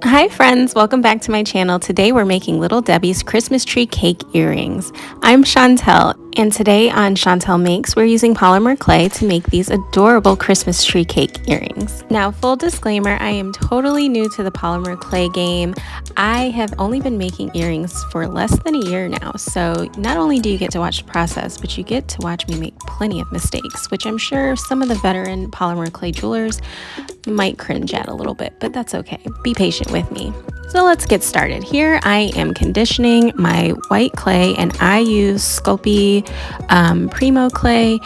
Hi friends, welcome back to my channel. Today we're making Little Debbie's Christmas tree cake earrings. I'm Chantel, and today on Chantel Makes, we're using polymer clay to make these adorable Christmas tree cake earrings. Now, full disclaimer, I am totally new to the polymer clay game. I have only been making earrings for less than a year now, so not only do you get to watch the process, but you get to watch me make plenty of mistakes, which I'm sure some of the veteran polymer clay jewelers might cringe at a little bit, but that's okay. Be patient with me. So let's get started. Here I am conditioning my white clay, and I use Sculpey Primo clay.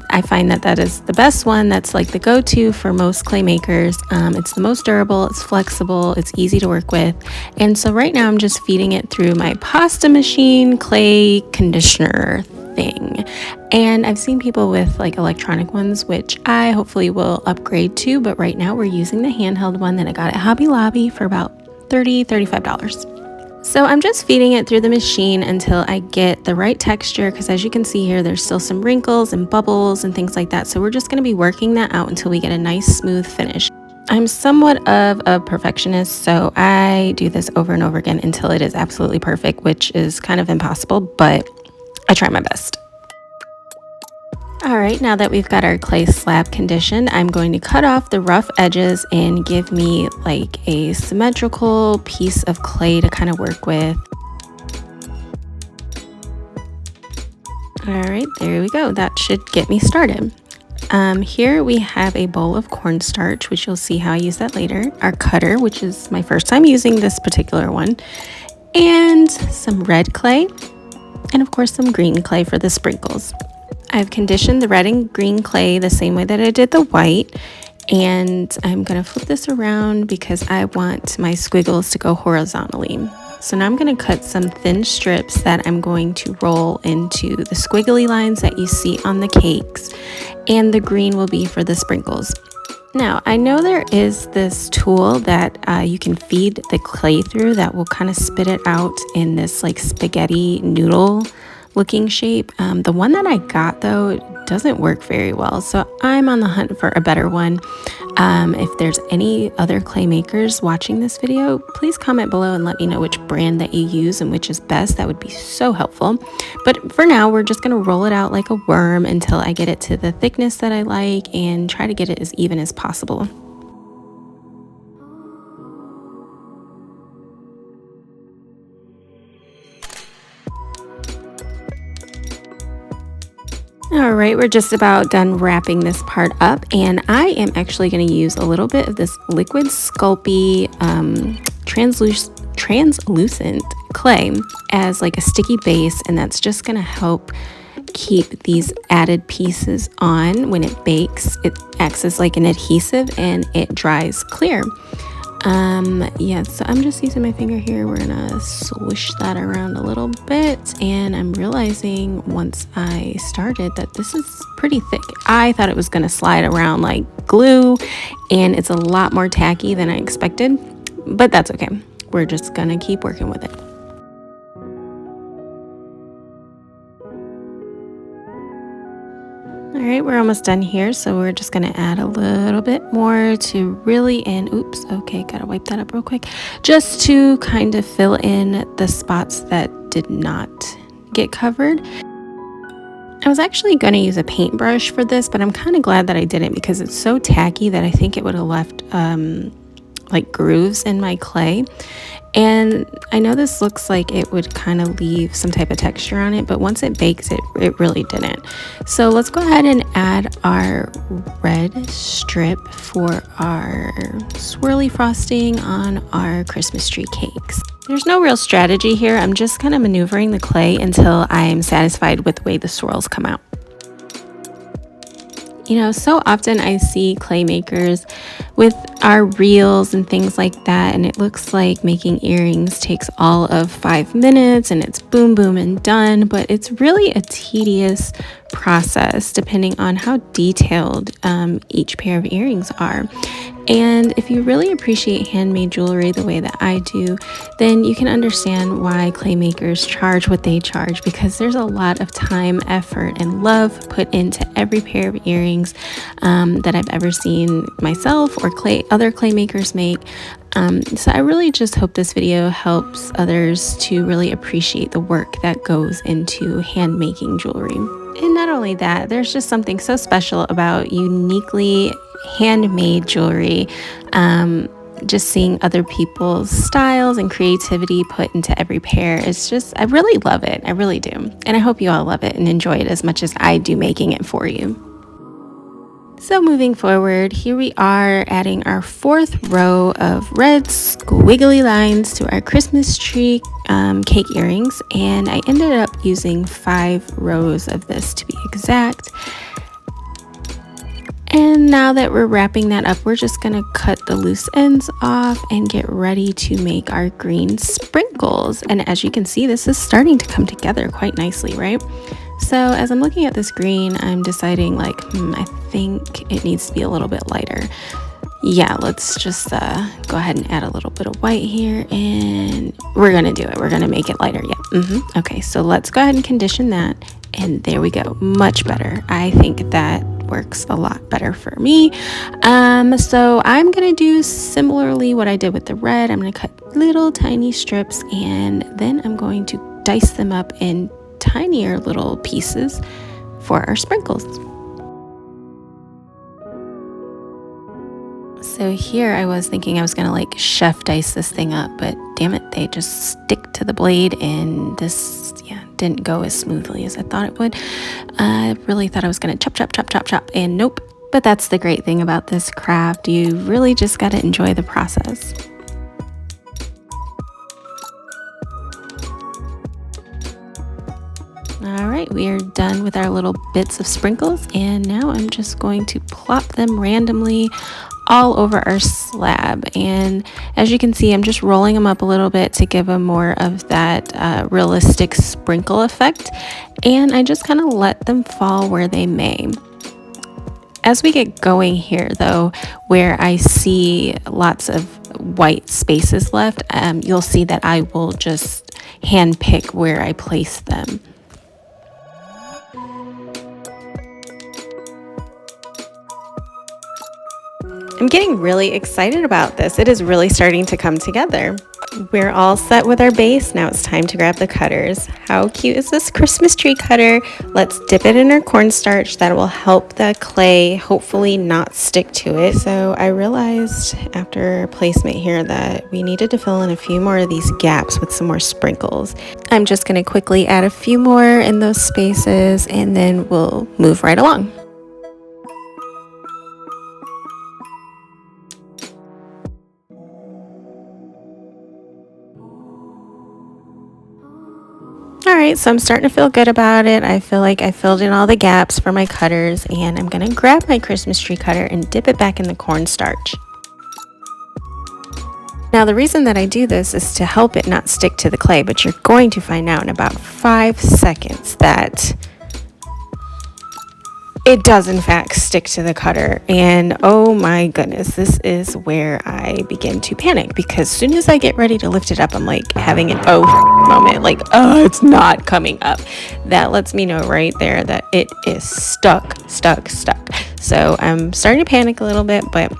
I find that is the best one. That's like the go-to for most clay makers. It's the most durable, it's flexible, it's easy to work with. And so right now I'm just feeding it through my pasta machine clay conditioner thing. And I've seen people with like electronic ones, which I hopefully will upgrade to, but right now we're using the handheld one that I got at Hobby Lobby for about $35. So I'm just feeding it through the machine until I get the right texture, because as you can see here, there's still some wrinkles and bubbles and things like that. So we're just going to be working that out until we get a nice smooth finish. I'm somewhat of a perfectionist, so I do this over and over again until it is absolutely perfect, which is kind of impossible, but I try my best. All right, now that we've got our clay slab conditioned, I'm going to cut off the rough edges and give me like a symmetrical piece of clay to kind of work with. All right, there we go. That should get me started. Here we have a bowl of cornstarch, which you'll see how I use that later. Our cutter, which is my first time using this particular one, and some red clay, and of course some green clay for the sprinkles. I've conditioned the red and green clay the same way that I did the white, and I'm going to flip this around because I want my squiggles to go horizontally. So now I'm going to cut some thin strips that I'm going to roll into the squiggly lines that you see on the cakes, and the green will be for the sprinkles. Now, I know there is this tool that you can feed the clay through that will kind of spit it out in this like spaghetti noodle looking shape. The one that I got though doesn't work very well, so I'm on the hunt for a better one. If there's any other clay makers watching this video, please comment below and let me know which brand that you use and which is best. That would be so helpful. But for now, we're just going to roll it out like a worm until I get it to the thickness that I like and try to get it as even as possible. All right, we're just about done wrapping this part up, and I am actually going to use a little bit of this liquid Sculpey translucent clay as like a sticky base, and that's just going to help keep these added pieces on when it bakes. It acts as like an adhesive and it dries clear. Yeah, so I'm just using my finger here. We're gonna swish that around a little bit, and I'm realizing once I started that this is pretty thick. I thought it was gonna slide around like glue, and it's a lot more tacky than I expected, but that's okay. We're just gonna keep working with it. All right, we're almost done here, so we're just gonna add a little bit more to really, and oops, okay, gotta wipe that up real quick, just to kind of fill in the spots that did not get covered. I was actually gonna use a paintbrush for this, but I'm kind of glad that I didn't because it's so tacky that I think it would have left like grooves in my clay. And I know this looks like it would kind of leave some type of texture on it, but once it bakes, it really didn't. So let's go ahead and add our red strip for our swirly frosting on our Christmas tree cakes. There's no real strategy here. I'm just kind of maneuvering the clay until I'm satisfied with the way the swirls come out. You know, so often I see clay makers with our reels and things like that, and it looks like making earrings takes all of 5 minutes and it's boom, boom, and done, but it's really a tedious process depending on how detailed each pair of earrings are. And if you really appreciate handmade jewelry the way that I do, then you can understand why clay makers charge what they charge, because there's a lot of time, effort, and love put into every pair of earrings that I've ever seen myself or or other clay makers make. So I really just hope this video helps others to really appreciate the work that goes into hand making jewelry. And not only that, there's just something so special about uniquely handmade jewelry. Just seeing other people's styles and creativity put into every pair is just, I really love it. I really do. And I hope you all love it and enjoy it as much as I do making it for you. So moving forward, here we are adding our 4th row of red squiggly lines to our Christmas tree cake earrings, and I ended up using 5 rows of this to be exact. And now that we're wrapping that up, we're just gonna cut the loose ends off and get ready to make our green sprinkles. And as you can see, this is starting to come together quite nicely, right? So as I'm looking at this green, I'm deciding like, I think it needs to be a little bit lighter. Yeah, let's just go ahead and add a little bit of white here, and we're gonna do it. We're gonna make it lighter. Yeah. Okay, so let's go ahead and condition that, and there we go. Much better. I think that works a lot better for me. So I'm gonna do similarly what I did with the red. I'm gonna cut little tiny strips, and then I'm going to dice them up in tinier little pieces for our sprinkles. So here I was thinking I was gonna like chef dice this thing up, but damn it, they just stick to the blade, and this didn't go as smoothly as I thought it would. I really thought I was gonna chop, and nope. But that's the great thing about this craft. You really just gotta enjoy the process. All right, we are done with our little bits of sprinkles, and now I'm just going to plop them randomly all over our slab. And as you can see, I'm just rolling them up a little bit to give them more of that realistic sprinkle effect, and I just kind of let them fall where they may. As we get going here though, where I see lots of white spaces left, you'll see that I will just hand pick where I place them. I'm getting really excited about this. It is really starting to come together. We're all set with our base. Now it's time to grab the cutters. How cute is this Christmas tree cutter? Let's dip it in our cornstarch. That will help the clay hopefully not stick to it. So I realized after placement here that we needed to fill in a few more of these gaps with some more sprinkles. I'm just going to quickly add a few more in those spaces, and then we'll move right along. Alright, so I'm starting to feel good about it. I feel like I filled in all the gaps for my cutters, and I'm going to grab my Christmas tree cutter and dip it back in the cornstarch. Now the reason that I do this is to help it not stick to the clay, but you're going to find out in about 5 seconds that it does in fact stick to the cutter, and oh my goodness, this is where I begin to panic, because as soon as I get ready to lift it up, I'm like having an oh moment, like, oh, it's not coming up. That lets me know right there that it is stuck. So I'm starting to panic a little bit, but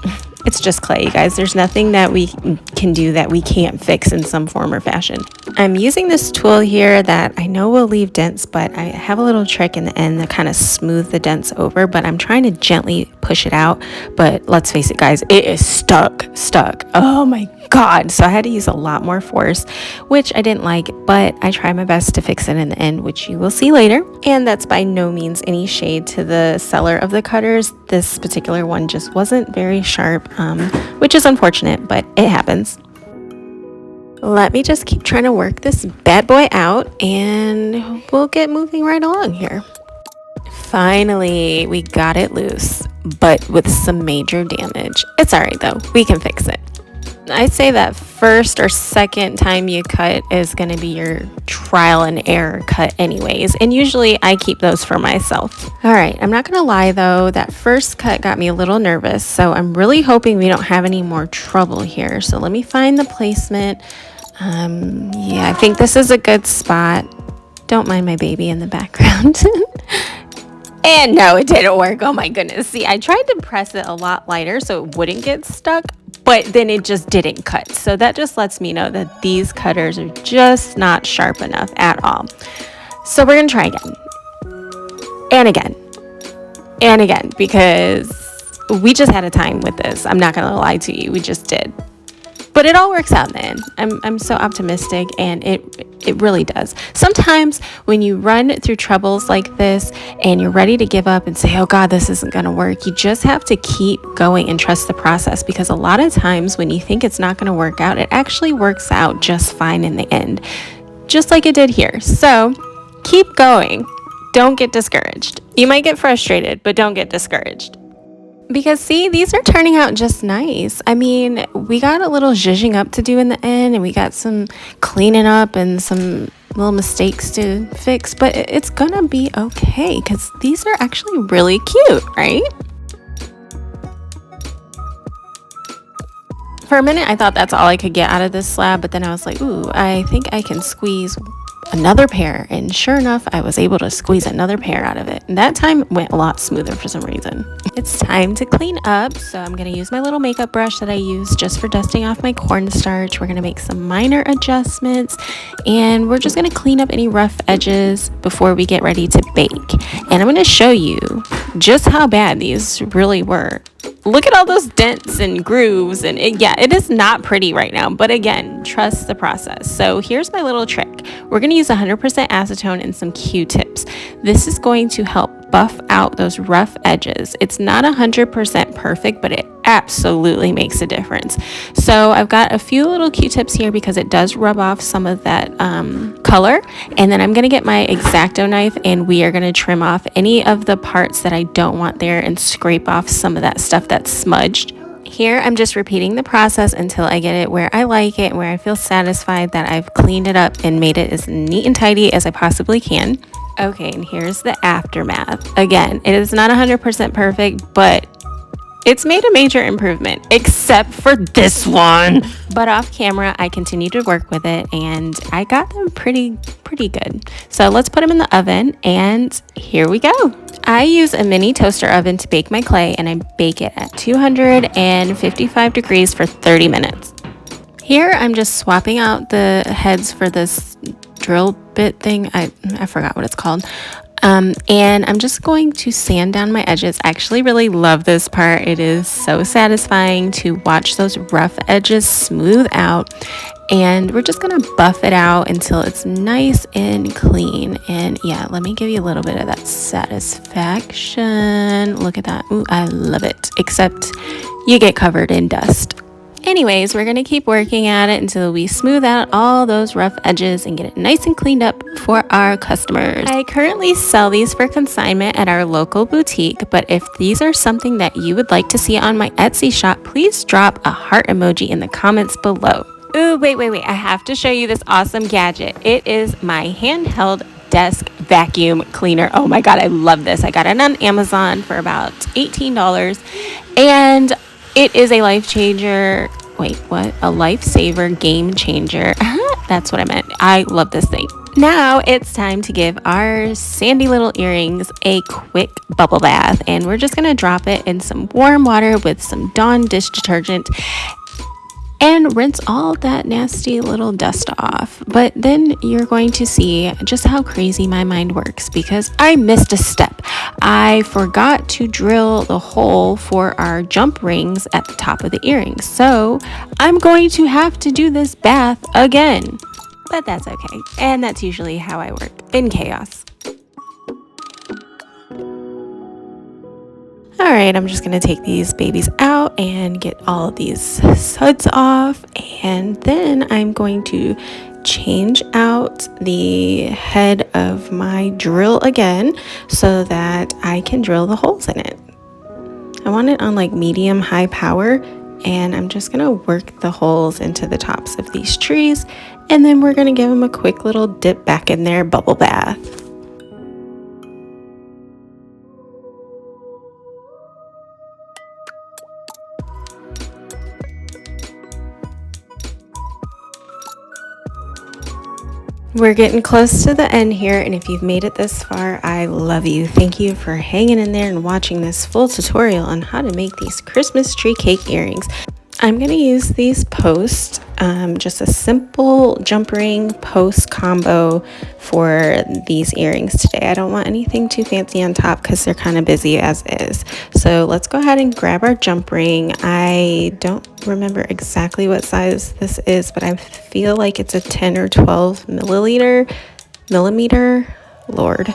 it's just clay, you guys. There's nothing that we can do that we can't fix in some form or fashion. I'm using this tool here that I know will leave dents, but I have a little trick in the end to kind of smooth the dents over, but I'm trying to gently push it out. But let's face it, guys, it is stuck. Oh my God. So I had to use a lot more force, which I didn't like, but I tried my best to fix it in the end, which you will see later. And that's by no means any shade to the seller of the cutters. This particular one just wasn't very sharp, which is unfortunate, but it happens. Let me just keep trying to work this bad boy out, and we'll get moving right along here. Finally, we got it loose, but with some major damage. It's all right though, we can fix it. I'd say that first or second time you cut is going to be your trial and error cut anyways, and usually I keep those for myself. All right, I'm not going to lie though, that first cut got me a little nervous, so I'm really hoping we don't have any more trouble here. So let me find the placement. Yeah, I think this is a good spot. Don't mind my baby in the background. And no, it didn't work. Oh my goodness. See, I tried to press it a lot lighter so it wouldn't get stuck, but then it just didn't cut. So that just lets me know that these cutters are just not sharp enough at all. So we're gonna try again and again and again because we just had a time with this. I'm not gonna lie to you, we just did. But it all works out in the end. I'm so optimistic, and it really does. Sometimes when you run through troubles like this and you're ready to give up and say, oh God, this isn't going to work, you just have to keep going and trust the process, because a lot of times when you think it's not going to work out, it actually works out just fine in the end, just like it did here. So keep going. Don't get discouraged. You might get frustrated, but don't get discouraged. Because see, these are turning out just nice. I mean, we got a little zhuzhing up to do in the end, and we got some cleaning up and some little mistakes to fix, but it's gonna be okay because these are actually really cute, right? For a minute, I thought that's all I could get out of this slab, but then I was like, ooh, I think I can squeeze another pair, and sure enough, I was able to squeeze another pair out of it, and that time went a lot smoother for some reason. It's time to clean up, so I'm going to use my little makeup brush that I use just for dusting off my cornstarch. We're going to make some minor adjustments, and we're just going to clean up any rough edges before we get ready to bake. And I'm going to show you just how bad these really were. Look at all those dents and grooves, and it is not pretty right now, but again, trust the process. So here's my little trick. We're going to use 100% acetone and some Q-tips. This is going to help buff out those rough edges. It's not 100% perfect, but it absolutely makes a difference. So I've got a few little Q-tips here because it does rub off some of that color, and then I'm going to get my X-Acto knife, and we are going to trim off any of the parts that I don't want there and scrape off some of that stuff that's smudged. Here, I'm just repeating the process until I get it where I like it, where I feel satisfied that I've cleaned it up and made it as neat and tidy as I possibly can. Okay, and here's the aftermath. Again, it is not 100% perfect, but it's made a major improvement, except for this one. But off camera, I continue to work with it, and I got them pretty good. So let's put them in the oven, and here we go. I use a mini toaster oven to bake my clay, and I bake it at 255 degrees for 30 minutes. Here, I'm just swapping out the heads for this drill bit thing. I forgot what it's called. And I'm just going to sand down my edges. I actually really love this part. It is so satisfying to watch those rough edges smooth out. And we're just gonna buff it out until it's nice and clean. And yeah, let me give you a little bit of that satisfaction. Look at that. Ooh, I love it. Except you get covered in dust. Anyways, we're going to keep working at it until we smooth out all those rough edges and get it nice and cleaned up for our customers. I currently sell these for consignment at our local boutique, but if these are something that you would like to see on my Etsy shop, please drop a heart emoji in the comments below. Ooh, wait. I have to show you this awesome gadget. It is my handheld desk vacuum cleaner. Oh my God, I love this. I got it on Amazon for about $18, and it is a life changer. Wait, what? A lifesaver, game changer. That's what I meant. I love this thing. Now it's time to give our sandy little earrings a quick bubble bath, and we're just gonna drop it in some warm water with some Dawn dish detergent and rinse all that nasty little dust off. But then you're going to see just how crazy my mind works, because I missed a step. I forgot to drill the hole for our jump rings at the top of the earrings. So I'm going to have to do this bath again. But that's okay. And that's usually how I work, in chaos. All right, I'm just gonna take these babies out and get all of these suds off, and then I'm going to change out the head of my drill again so that I can drill the holes in it. I want it on like medium high power, and I'm just gonna work the holes into the tops of these trees, and then we're gonna give them a quick little dip back in their bubble bath. We're getting close to the end here, and if you've made it this far, I love you. Thank you for hanging in there and watching this full tutorial on how to make these Christmas tree cake earrings. I'm going to use these posts, just a simple jump ring post combo for these earrings today. I don't want anything too fancy on top because they're kind of busy as is. So let's go ahead and grab our jump ring. I don't remember exactly what size this is, but I feel like it's a 10 or 12 millimeter, Lord.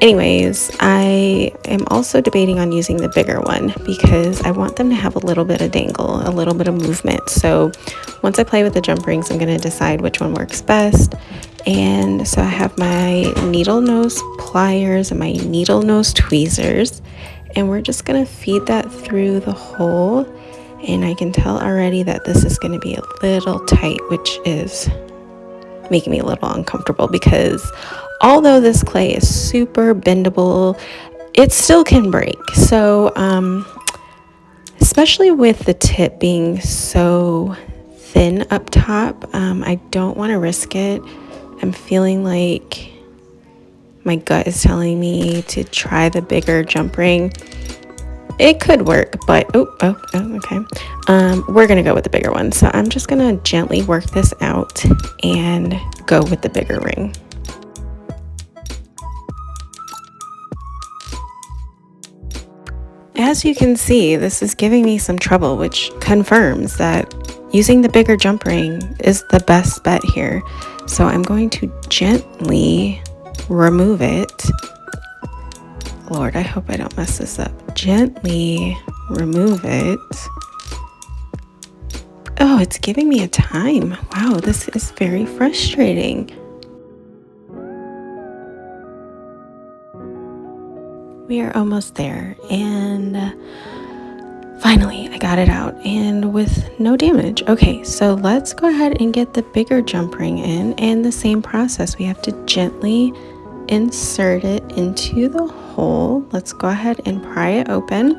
Anyways, I am also debating on using the bigger one because I want them to have a little bit of dangle, a little bit of movement. So once I play with the jump rings, I'm going to decide which one works best. And so I have my needle nose pliers and my needle nose tweezers, and we're just going to feed that through the hole. And I can tell already that this is going to be a little tight, which is making me a little uncomfortable because although this clay is super bendable, it still can break. So especially with the tip being so thin up top, I don't want to risk it. I'm feeling like my gut is telling me to try the bigger jump ring. It could work, but okay. We're gonna go with the bigger one. So I'm just gonna gently work this out and go with the bigger ring. As you can see, this is giving me some trouble, which confirms that using the bigger jump ring is the best bet here. So I'm going to gently remove it. Lord, I hope I don't mess this up. Gently remove it. Oh, it's giving me a time. Wow, this is very frustrating. We are almost there, and finally I got it out and with no damage. Okay, so let's go ahead and get the bigger jump ring in, and the same process. We have to gently insert it into the hole. Let's go ahead and pry it open,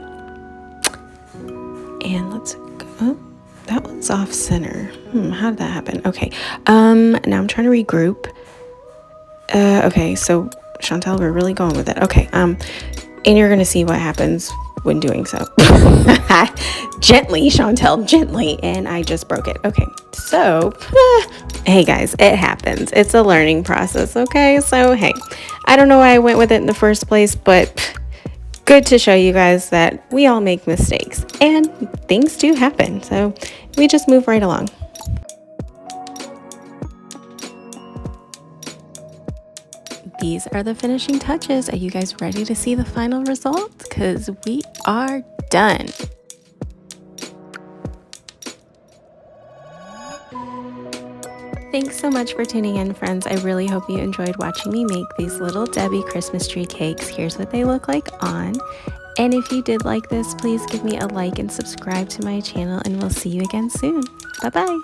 and let's go. Oh, that one's off center. How did that happen? Okay, now I'm trying to regroup. Okay, so Chantel, we're really going with it. Okay, and you're gonna see what happens when doing so. Gently, Chantel, gently, and I just broke it. Okay, so hey guys, it happens. It's a learning process. Okay, so hey, I don't know why I went with it in the first place, but good to show you guys that we all make mistakes and things do happen. So we just move right along. These are the finishing touches. Are you guys ready to see the final result? Because we are done. Thanks so much for tuning in, friends. I really hope you enjoyed watching me make these little Debbie Christmas tree cakes. Here's what they look like on. And if you did like this, please give me a like and subscribe to my channel, and we'll see you again soon. Bye-bye.